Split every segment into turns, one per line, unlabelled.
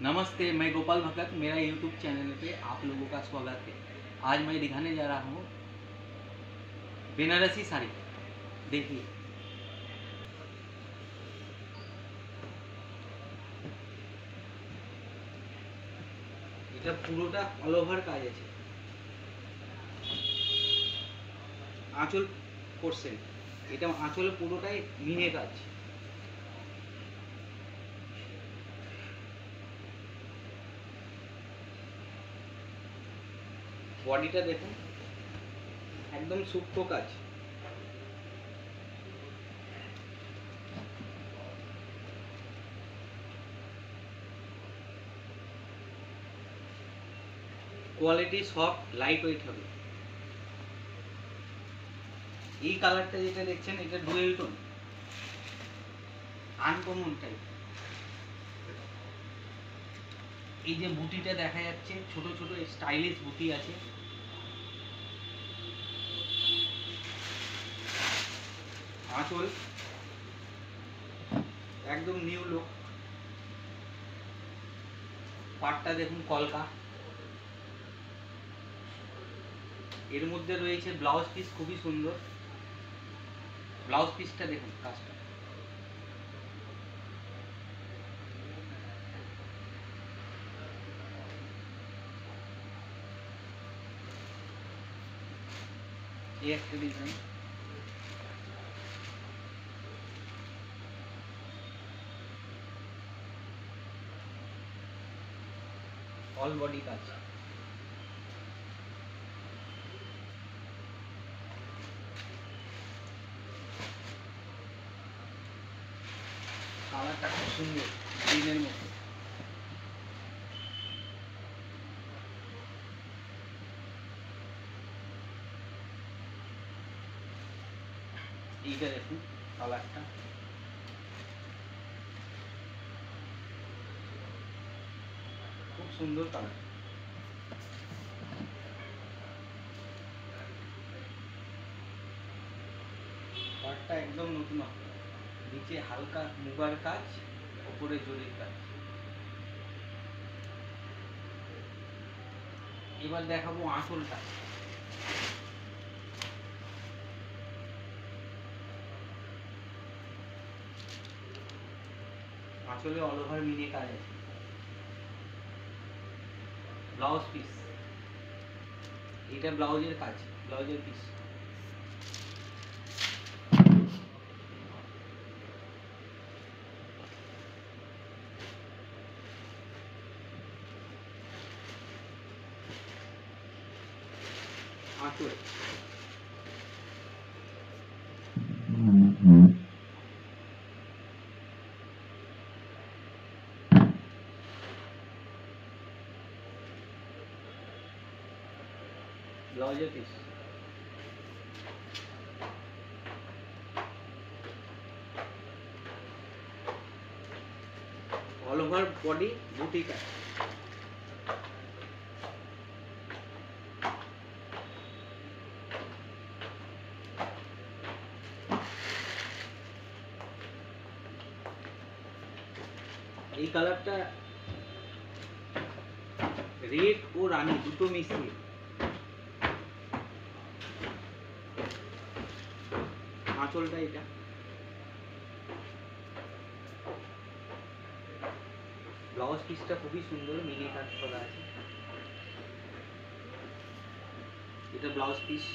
नमस्ते, मैं गोपाल भगत। मेरा यूट्यूब चैनल पे आप लोगों का स्वागत है। आज मैं दिखाने जा रहा हूँ बेनारसी साड़ी। देखिए, এটা পুরোটা অল ওভার কাজ আছে। আঁচল পোর্শন, এটা আঁচল পুরোটাই মিনে কাজ। বডিটা দেখুন, একদম সূক্ষ্ম কাজ। কোয়ালিটি সফট, লাইট ওয়েট হবে। এই কালারটা যেটা দেখছেন, এটা ডুয়েল টোন, আনকমন টাইপ। এই যে বুটিটা দেখা যাচ্ছে, ছোট ছোট স্টাইলিশ বুটি আছে। আঁচল একদম নিউ লুক। পাটটা দেখুন কলকা। এর মধ্যে রয়েছে ব্লাউজ পিস, খুবই সুন্দর। ব্লাউজ পিসটা দেখুন, কাজটা এই একটা ডিজাইন। অল বডি কাজ। কালারটা খুব সুন্দর, গ্রিনের মতো। এইটা দেখুন কালারটা, খুব সুন্দর কালার। কালারটা একদম নতুন, নিচে হালকা মুগার কাজ, উপরে জরির কাজ। এবার দেখাবো আঁচলটা। আঁচলে অল ওভার মিনে কাজ আছে। ব্লাউজ পিস, এটা ব্লাউজের কাজ, ব্লাউজের পিস। আঁচল ব্লাউজের পিস। অল ওভার বডি বুটি কাজ। এই কালারটা রেড ও রানী দুটো মিশিয়ে। আঁচলটা এটা, ব্লাউজ পিসটা খুবই সুন্দর, মিনি কাজ করা আছে। এটা blouse piece.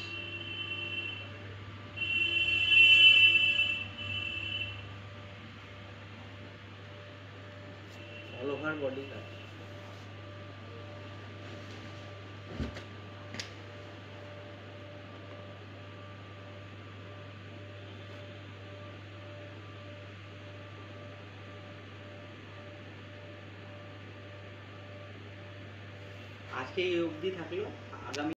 All over body কাজ। আজকে এই অবধি থাকলো। আগামী